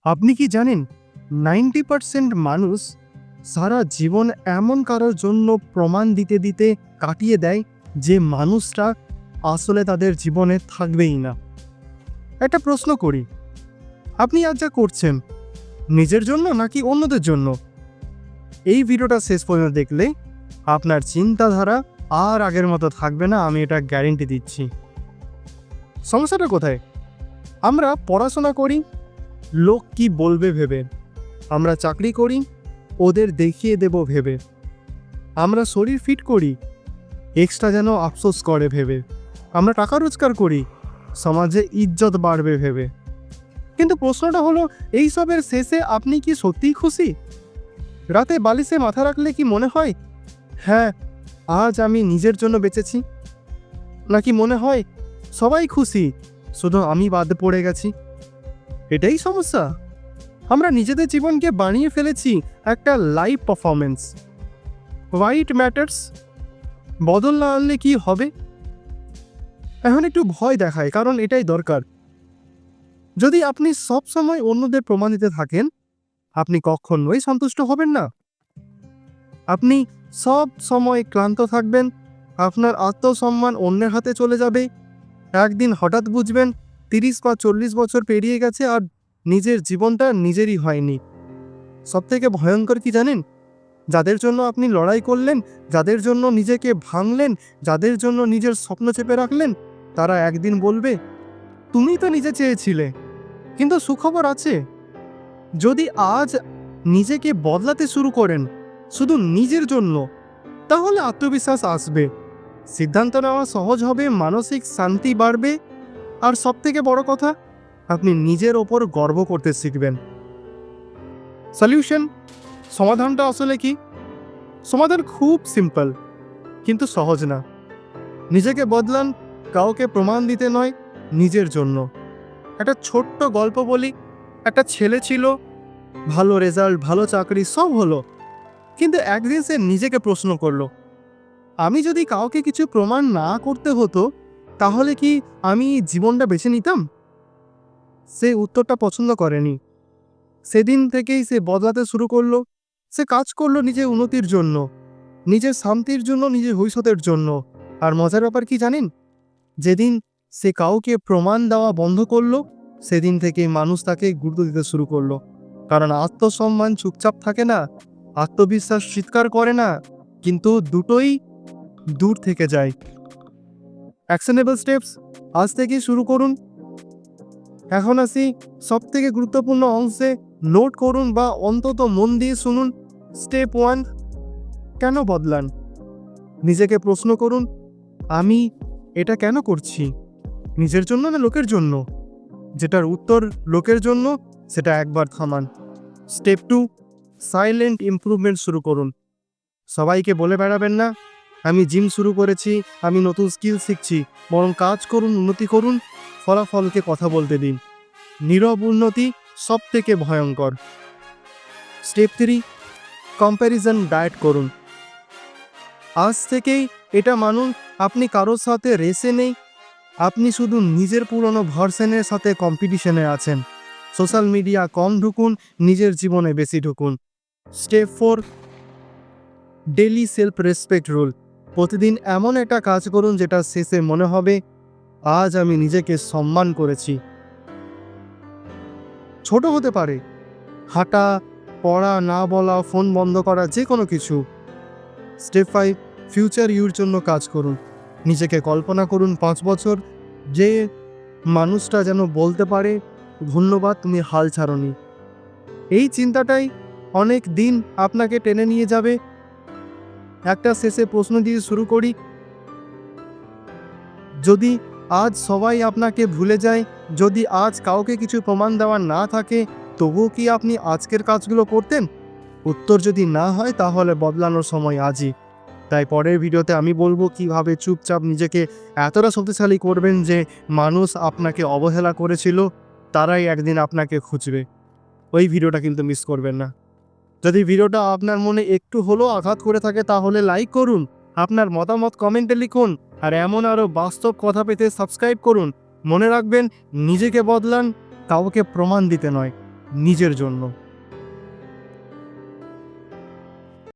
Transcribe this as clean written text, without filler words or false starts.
আপনি কি জানেন 90% মানুষ সারা জীবন এমন কারোর জন্য প্রমাণ দিতে দিতে কাটিয়ে দেয় যে মানুষটা আসলে তাদের জীবনে থাকবেই না। একটা প্রশ্ন করি, আপনি আজ যা করছেন নিজের জন্য নাকি অন্যদের জন্য? এই ভিডিওটা শেষ পর্যন্ত দেখলে আপনার চিন্তাধারা আর আগের মতো থাকবে না, আমি এটা গ্যারেন্টি দিচ্ছি। সমস্যাটা কোথায়? আমরা পড়াশোনা করি লোক কি বলবে ভেবে, আমরা চাকরি করি ওদের দেখিয়ে দেব ভেবে, আমরা শরীর ফিট করি এক্সট্রা যেন আফসোস করে ভেবে, আমরা টাকা রোজগার করি সমাজে ইজ্জত বাড়বে ভেবে। কিন্তু প্রশ্নটা হলো, এইসবের শেষে আপনি কি সত্যিই খুশি? রাতে বালিশে মাথা রাখলে কি মনে হয় হ্যাঁ আজ আমি নিজের জন্য বেঁচেছি? নাকি মনে হয় সবাই খুশি শুধু আমি বাদ পড়ে গেছি? এটাই সমস্যা। আমরা নিজেদের জীবনকে বানিয়ে ফেলেছি একটা লাইভ পারফরমেন্স। হোয়াইট ম্যাটার্স, বদল না আনলে কি হবে? এখন একটু ভয় দেখায়, কারণ এটাই দরকার। যদি আপনি সব সময় অন্যদের প্রমাণ দিতে থাকেন, আপনি কখনোই সন্তুষ্ট হবেন না। আপনি সব সময় ক্লান্ত থাকবেন, আপনার আত্মসম্মান অন্যের হাতে চলে যাবে। একদিন হঠাৎ বুঝবেন 30 বা 40 বছর পেরিয়ে গেছে আর নিজের জীবনটা নিজেরই হয়নি। সবথেকে ভয়ঙ্কর কি জানেন? যাদের জন্য আপনি লড়াই করলেন, যাদের জন্য নিজেকে ভাঙলেন, যাদের জন্য নিজের স্বপ্ন চেপে রাখলেন, তারা একদিন বলবে তুমি তো নিজে চেয়েছিলে। কিন্তু সুখবর আছে, যদি আজ নিজেকে বদলাতে শুরু করেন শুধু নিজের জন্য, তাহলে আত্মবিশ্বাস আসবে, সিদ্ধান্ত নেওয়া সহজ হবে, মানসিক শান্তি বাড়বে, আর সবথেকে বড় কথা, আপনি নিজের ওপর গর্ব করতে শিখবেন। সলিউশন, সমাধানটা আসলে কি? সমাধান খুব সিম্পল কিন্তু সহজ না। নিজেকে বদলান, কাউকে প্রমাণ দিতে নয়, নিজের জন্য। একটা ছোট্ট গল্প বলি। একটা ছেলে ছিল, ভালো রেজাল্ট, ভালো চাকরি, সব হলো, কিন্তু একদিন সে নিজেকে প্রশ্ন করলো, আমি যদি কাউকে কিছু প্রমাণ না করতে হতো তাহলে কি আমি জীবনটা বেছে নিতাম? সে উত্তরটা পছন্দ করেনি। সেদিন থেকেই সে বদলাতে শুরু করলো। সে কাজ করলো নিজের উন্নতির জন্য, নিজের শান্তির জন্য, নিজের ভবিষ্যতের জন্য। আর মজার ব্যাপার কি জানেন? যেদিন সে কাউকে প্রমাণ দেওয়া বন্ধ করলো, সেদিন থেকে মানুষ তাকে গুরুত্ব দিতে শুরু করলো। কারণ আত্মসম্মান চুপচাপ থাকে না, আত্মবিশ্বাস চিৎকার করে না, কিন্তু দুটোই দূর থেকে যায়। অ্যাকশনেবল স্টেপস আজ থেকেই শুরু করুন। এখন আসি সবথেকে গুরুত্বপূর্ণ অংশে। নোট করুন বা অন্তত মন দিয়ে শুনুন। স্টেপ 1, কেন বদলান? নিজেকে প্রশ্ন করুন, আমি এটা কেন করছি? নিজের জন্য না লোকের জন্য? যেটার উত্তর লোকের জন্য, সেটা একবার থামান। স্টেপ 2, সাইলেন্ট ইমপ্রুভমেন্ট শুরু করুন। সবাইকে বলে বেড়াবেন না আমি জিম শুরু করেছি, আমি নতুন স্কিল শিখছি। বরং কাজ করুন, উন্নতি করুন, ফলাফলকে কথা বলতে দিন। নীরব উন্নতি সব থেকে ভয়ঙ্কর। স্টেপ 3, কম্প্যারিজন ডায়েট করুন। আজ থেকেই এটা মানুন, আপনি কারোর সাথে রেসে নেই, আপনি শুধু নিজের পুরনো ভার্সনের সাথে কম্পিটিশনে আছেন। সোশ্যাল মিডিয়া কম ঢুকুন, নিজের জীবনে বেশি ঢুকুন। Step 4, daily self respect rule. প্রতিদিন এমন একটা কাজ করুন যেটা শেষে মনে হবে আজ আমি নিজেকে সম্মান করেছি। ছোট হতে পারে, হাঁটা, পড়া না বলা, ফোন বন্ধ করা, যে কোনো কিছু। স্টেপ 5, ফিউচার ইউর জন্য কাজ করুন। নিজেকে কল্পনা করুন 5 বছর, যে মানুষটা যেন বলতে পারে ধন্যবাদ তুমি হাল ছাড়োনি। এই চিন্তাটাই অনেক দিন আপনাকে টেনে নিয়ে যাবে। একটা শেষে প্রশ্ন দিয়ে শুরু করি, যদি আজ সবাই আপনাকে ভুলে যায়, যদি আজ কাউকে কিছু প্রমাণ দেওয়ার না থাকে, তবুও কি আপনি আজকের কাজগুলো করতেন? উত্তর যদি না হয়, তাহলে বদলানোর সময় আজই। তাই পরের ভিডিওতে আমি বলবো কিভাবে চুপচাপ নিজেকে এতটা শক্তিশালী করবেন যে মানুষ আপনাকে অবহেলা করেছিল তারাই একদিন আপনাকে খুঁজবে। ওই ভিডিওটা কিন্তু মিস করবেন না। যদি ভিডিওটা আপনার মনে একটু হলেও আঘাত করে থাকে তাহলে লাইক করুন, আপনার মতামত কমেন্টে লিখুন, আর এমন আরও বাস্তব কথা পেতে সাবস্ক্রাইব করুন। মনে রাখবেন, নিজেকে বদলান, কাউকে প্রমাণ দিতে নয়। নিজের জন্য।